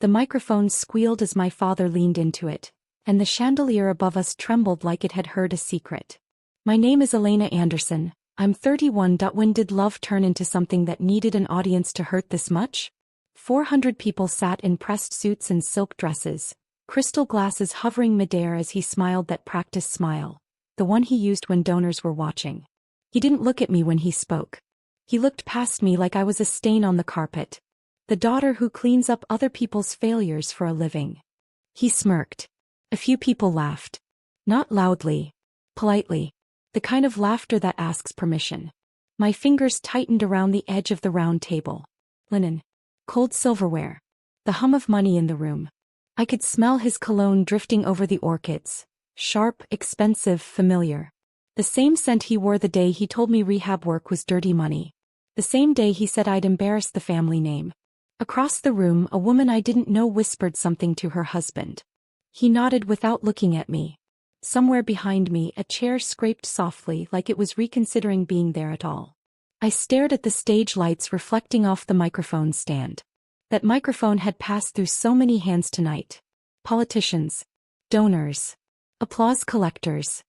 The microphone squealed as my father leaned into it, and the chandelier above us trembled like it had heard a secret. My name is Elena Anderson. I'm 31. When did love turn into something that needed an audience to hurt this much? 400 people sat in pressed suits and silk dresses, crystal glasses hovering midair as he smiled that practiced smile, the one he used when donors were watching. He didn't look at me when he spoke. He looked past me like I was a stain on the carpet, the daughter who cleans up other people's failures for a living. He smirked. A few people laughed. Not loudly. Politely. The kind of laughter that asks permission. My fingers tightened around the edge of the round table. Linen. Cold silverware. The hum of money in the room. I could smell his cologne drifting over the orchids. Sharp, expensive, familiar. The same scent he wore the day he told me rehab work was dirty money. The same day he said I'd embarrassed the family name. Across the room, a woman I didn't know whispered something to her husband. He nodded without looking at me. Somewhere behind me, a chair scraped softly like it was reconsidering being there at all. I stared at the stage lights reflecting off the microphone stand. That microphone had passed through so many hands tonight. Politicians. Donors. Applause collectors.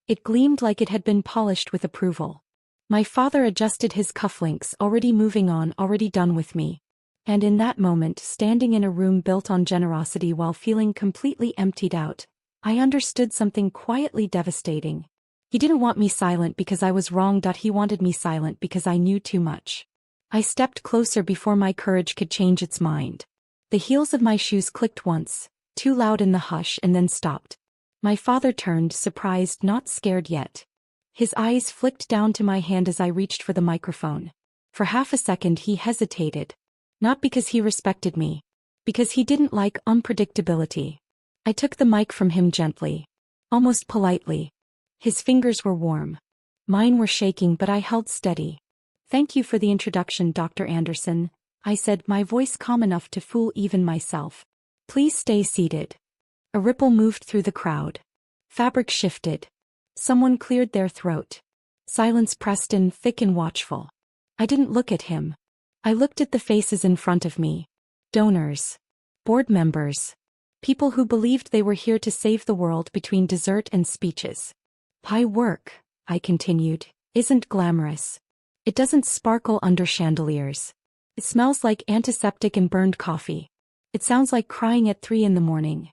It gleamed like it had been polished with approval. My father adjusted his cufflinks, already moving on, already done with me. And in that moment, standing in a room built on generosity while feeling completely emptied out, I understood something quietly devastating. He didn't want me silent because I was wrong. He wanted me silent because I knew too much. I stepped closer before my courage could change its mind. The heels of my shoes clicked once, too loud in the hush, and then stopped. My father turned, surprised, not scared yet. His eyes flicked down to my hand as I reached for the microphone. For half a second he hesitated. Not because he respected me. Because he didn't like unpredictability. I took the mic from him gently. Almost politely. His fingers were warm. Mine were shaking, but I held steady. "Thank you for the introduction, Dr. Anderson," I said, my voice calm enough to fool even myself. "Please stay seated." A ripple moved through the crowd. Fabric shifted. Someone cleared their throat. Silence pressed in, thick and watchful. I didn't look at him. I looked at the faces in front of me. Donors. Board members. People who believed they were here to save the world between dessert and speeches. "My work," I continued, "isn't glamorous. It doesn't sparkle under chandeliers. It smells like antiseptic and burned coffee. It sounds like crying at 3 a.m.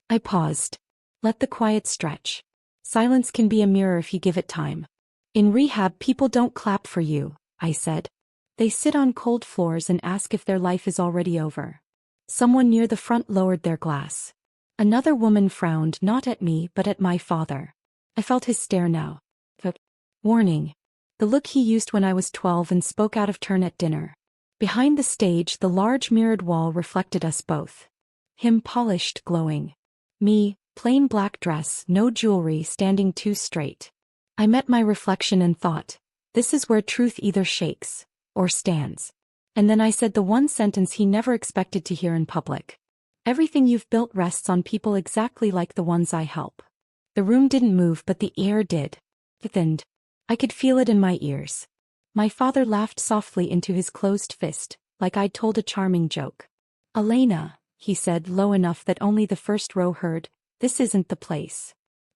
I paused. Let the quiet stretch. Silence can be a mirror if you give it time. "In rehab, people don't clap for you," I said. "They sit on cold floors and ask if their life is already over." Someone near the front lowered their glass. Another woman frowned, not at me but at my father. I felt his stare now. The warning. The look he used when I was 12 and spoke out of turn at dinner. Behind the stage, the large mirrored wall reflected us both. Him polished, glowing. Me, plain black dress, no jewelry, standing too straight. I met my reflection and thought, this is where truth either shakes or stands. And then I said the one sentence he never expected to hear in public. "Everything you've built rests on people exactly like the ones I help." The room didn't move, but the air did. It thinned. I could feel it in my ears. My father laughed softly into his closed fist, like I'd told a charming joke. "Elena," he said low enough that only the first row heard, "this isn't the place."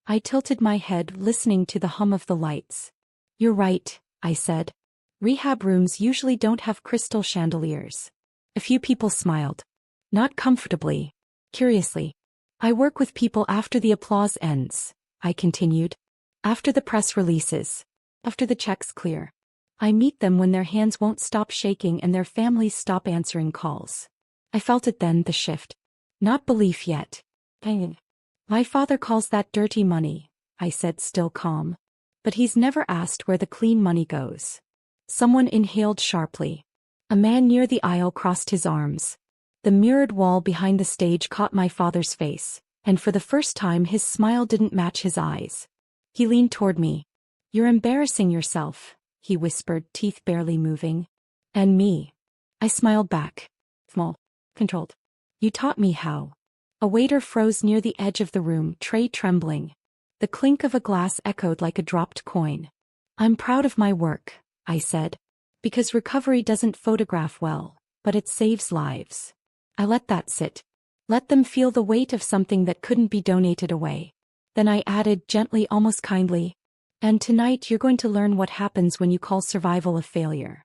I tilted my head, listening to the hum of the lights. "You're right," I said. "Rehab rooms usually don't have crystal chandeliers." A few people smiled. Not comfortably. Curiously. "I work with people after the applause ends," I continued. "After the press releases. After the checks clear. I meet them when their hands won't stop shaking and their families stop answering calls." I felt it then, the shift. Not belief yet. Pain. "My father calls that dirty money," I said, still calm. "But he's never asked where the clean money goes." Someone inhaled sharply. A man near the aisle crossed his arms. The mirrored wall behind the stage caught my father's face, and for the first time his smile didn't match his eyes. He leaned toward me. "You're embarrassing yourself," he whispered, teeth barely moving. "And me." I smiled back. Small. Controlled. "You taught me how." A waiter froze near the edge of the room, tray trembling. The clink of a glass echoed like a dropped coin. "I'm proud of my work," I said. "Because recovery doesn't photograph well, but it saves lives." I let that sit. Let them feel the weight of something that couldn't be donated away. Then I added gently, almost kindly, and tonight you're going to learn what happens when you call survival a failure.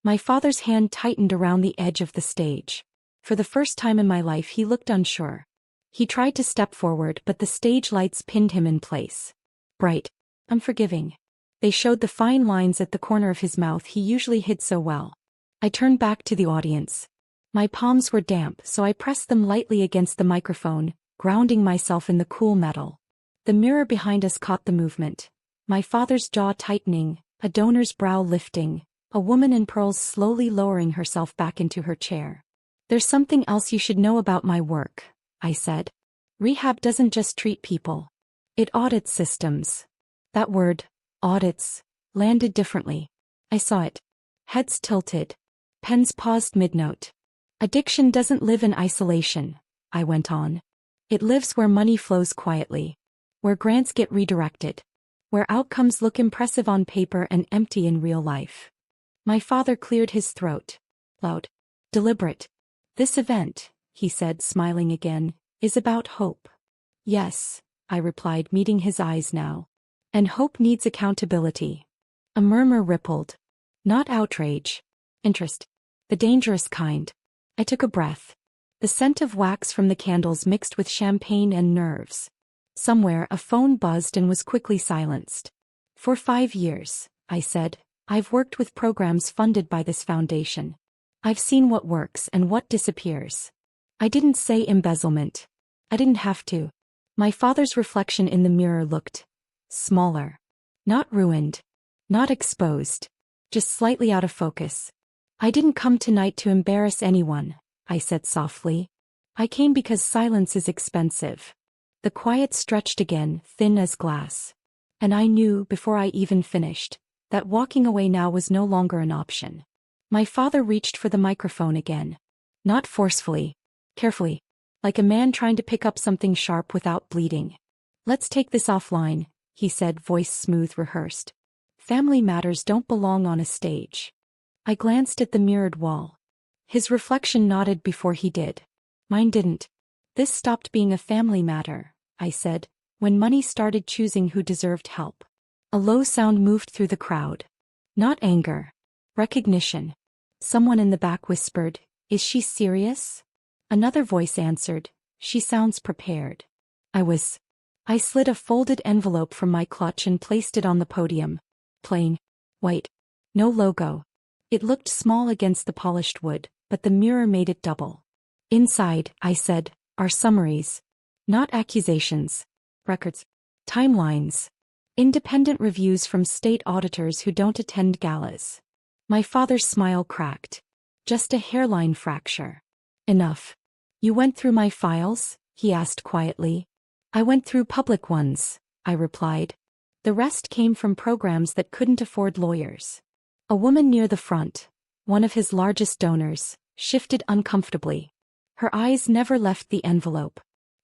My father's hand tightened around the edge of the stage. For the first time in my life he looked unsure. He tried to step forward, but the stage lights pinned him in place. Bright, unforgiving. They showed the fine lines at the corner of his mouth he usually hid so well. I turned back to the audience. My palms were damp, so I pressed them lightly against the microphone, grounding myself in the cool metal. The mirror behind us caught the movement. My father's jaw tightening, a donor's brow lifting, a woman in pearls slowly lowering herself back into her chair. There's something else you should know about my work, I said. Rehab doesn't just treat people. It audits systems. That word, audits, landed differently. I saw it. Heads tilted. Pens paused mid-note. Addiction doesn't live in isolation, I went on. It lives where money flows quietly. Where grants get redirected. Where outcomes look impressive on paper and empty in real life. My father cleared his throat. Loud. Deliberate. This event, he said, smiling again, is about hope. Yes, I replied, meeting his eyes now. And hope needs accountability. A murmur rippled. Not outrage. Interest. The dangerous kind. I took a breath. The scent of wax from the candles mixed with champagne and nerves. Somewhere a phone buzzed and was quickly silenced. For 5 years, I said, I've worked with programs funded by this foundation. I've seen what works and what disappears. I didn't say embezzlement. I didn't have to. My father's reflection in the mirror looked smaller. Not ruined. Not exposed. Just slightly out of focus. I didn't come tonight to embarrass anyone, I said softly. I came because silence is expensive. The quiet stretched again, thin as glass. And I knew, before I even finished, that walking away now was no longer an option. My father reached for the microphone again. Not forcefully. Carefully. Like a man trying to pick up something sharp without bleeding. Let's take this offline, he said, voice smooth, rehearsed. Family matters don't belong on a stage. I glanced at the mirrored wall. His reflection nodded before he did. Mine didn't. This stopped being a family matter, I said, when money started choosing who deserved help. A low sound moved through the crowd. Not anger. Recognition. Someone in the back whispered, "Is she serious?" Another voice answered, "She sounds prepared." I slid a folded envelope from my clutch and placed it on the podium. Plain. White. No logo. It looked small against the polished wood, but the mirror made it double. Inside, I said, are summaries. Not accusations. Records. Timelines. Independent reviews from state auditors who don't attend galas. My father's smile cracked. Just a hairline fracture. Enough. You went through my files? He asked quietly. I went through public ones, I replied. The rest came from programs that couldn't afford lawyers. A woman near the front, one of his largest donors, shifted uncomfortably. Her eyes never left the envelope.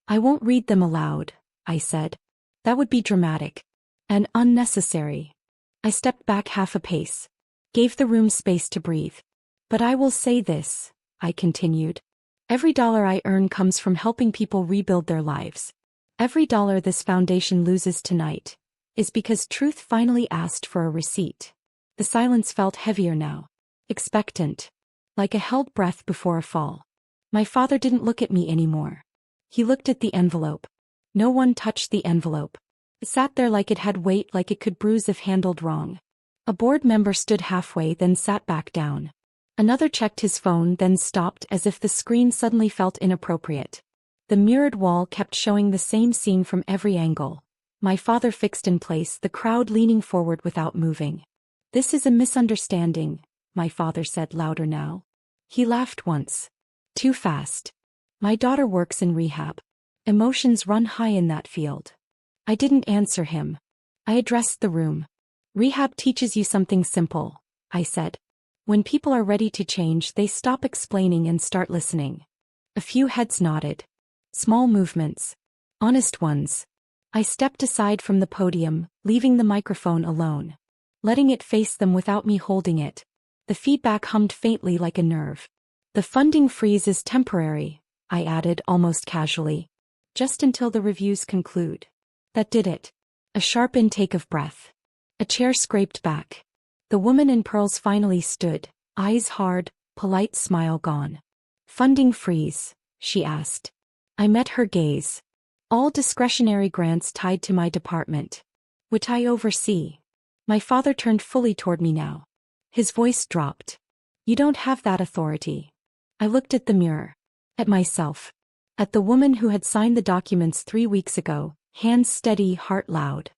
I won't read them aloud, I said. That would be dramatic. And unnecessary. I stepped back half a pace. Gave the room space to breathe. But I will say this, I continued. Every dollar I earn comes from helping people rebuild their lives. Every dollar this foundation loses tonight is because truth finally asked for a receipt. The silence felt heavier now. Expectant. Like a held breath before a fall. My father didn't look at me anymore. He looked at the envelope. No one touched the envelope. It sat there like it had weight, like it could bruise if handled wrong. A board member stood halfway, then sat back down. Another checked his phone, then stopped as if the screen suddenly felt inappropriate. The mirrored wall kept showing the same scene from every angle. My father fixed in place, the crowd leaning forward without moving. This is a misunderstanding, my father said louder now. He laughed once. Too fast. My daughter works in rehab. Emotions run high in that field. I didn't answer him. I addressed the room. Rehab teaches you something simple, I said. When people are ready to change, they stop explaining and start listening. A few heads nodded. Small movements. Honest ones. I stepped aside from the podium, leaving the microphone alone. Letting it face them without me holding it. The feedback hummed faintly like a nerve. The funding freeze is temporary, I added almost casually. Just until the reviews conclude. That did it. A sharp intake of breath. A chair scraped back. The woman in pearls finally stood, eyes hard, polite smile gone. Funding freeze, she asked. I met her gaze. All discretionary grants tied to my department. Which I oversee. My father turned fully toward me now. His voice dropped. You don't have that authority. I looked at the mirror. At myself. At the woman who had signed the documents 3 weeks ago, hands steady, heart loud.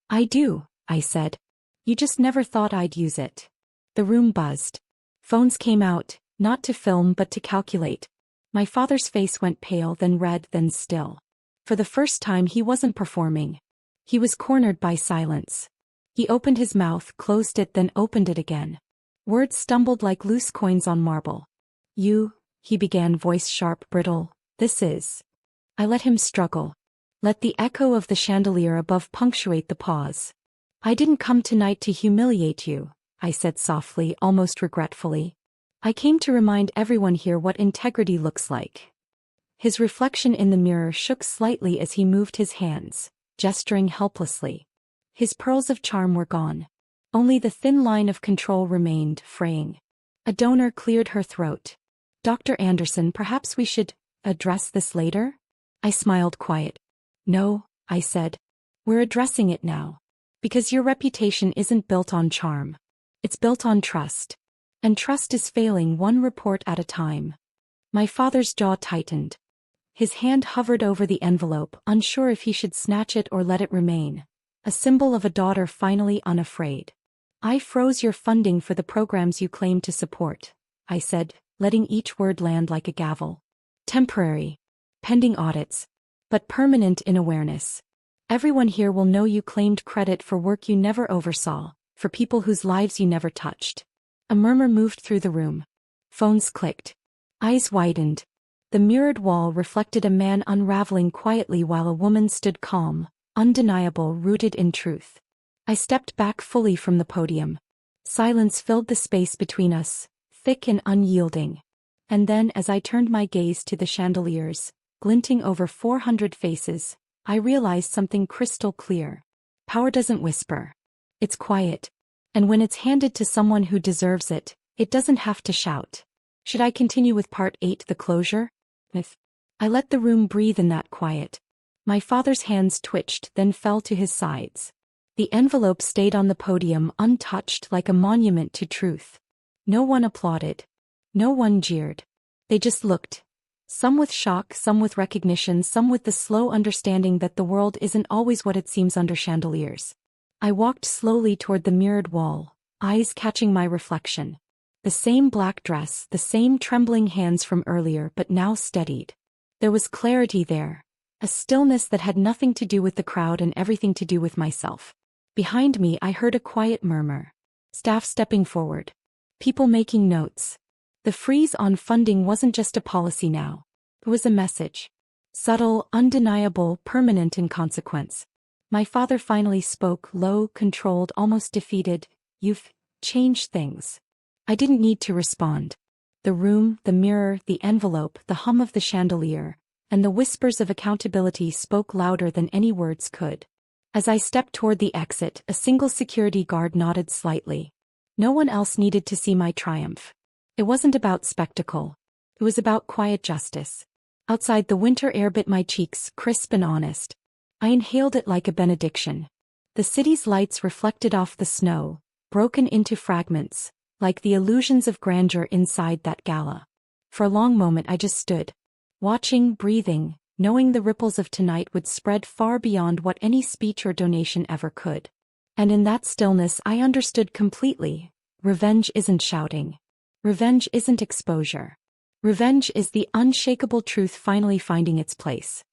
I do, I said. You just never thought I'd use it. The room buzzed. Phones came out, not to film but to calculate. My father's face went pale, then red, then still. For the first time he wasn't performing. He was cornered by silence. He opened his mouth, closed it, then opened it again. Words stumbled like loose coins on marble. You, he began, voice sharp, brittle, this is. I let him struggle. Let the echo of the chandelier above punctuate the pause. I didn't come tonight to humiliate you, I said softly, almost regretfully. I came to remind everyone here what integrity looks like. His reflection in the mirror shook slightly as he moved his hands, gesturing helplessly. His pearls of charm were gone. Only the thin line of control remained, fraying. A donor cleared her throat. Dr. Anderson, perhaps we should address this later? I smiled quiet. No, I said. We're addressing it now. Because your reputation isn't built on charm. It's built on trust. And trust is failing one report at a time. My father's jaw tightened. His hand hovered over the envelope, unsure if he should snatch it or let it remain. A symbol of a daughter finally unafraid. I froze your funding for the programs you claim to support, I said, letting each word land like a gavel. Temporary. Pending audits. But permanent in awareness. Everyone here will know you claimed credit for work you never oversaw, for people whose lives you never touched. A murmur moved through the room. Phones clicked. Eyes widened. The mirrored wall reflected a man unraveling quietly while a woman stood calm, undeniable, rooted in truth. I stepped back fully from the podium. Silence filled the space between us, thick and unyielding. And then, as I turned my gaze to the chandeliers, glinting over 400 faces, I realized something crystal clear. Power doesn't whisper. It's quiet. And when it's handed to someone who deserves it, it doesn't have to shout. Should I continue with part 8, the closure? I let the room breathe in that quiet. My father's hands twitched, then fell to his sides. The envelope stayed on the podium untouched, like a monument to truth. No one applauded. No one jeered. They just looked. Some with shock, some with recognition, some with the slow understanding that the world isn't always what it seems under chandeliers. I walked slowly toward the mirrored wall, eyes catching my reflection. The same black dress, the same trembling hands from earlier, but now steadied. There was clarity there, a stillness that had nothing to do with the crowd and everything to do with myself. Behind me I heard a quiet murmur. Staff stepping forward. People making notes. The freeze on funding wasn't just a policy now. It was a message. Subtle, undeniable, permanent in consequence. My father finally spoke, low, controlled, almost defeated. You've changed things. I didn't need to respond. The room, the mirror, the envelope, the hum of the chandelier, and the whispers of accountability spoke louder than any words could. As I stepped toward the exit, a single security guard nodded slightly. No one else needed to see my triumph. It wasn't about spectacle. It was about quiet justice. Outside, the winter air bit my cheeks, crisp and honest. I inhaled it like a benediction. The city's lights reflected off the snow, broken into fragments, like the illusions of grandeur inside that gala. For a long moment I just stood, watching, breathing, knowing the ripples of tonight would spread far beyond what any speech or donation ever could. And in that stillness I understood completely. Revenge isn't shouting. Revenge isn't exposure. Revenge is the unshakable truth finally finding its place.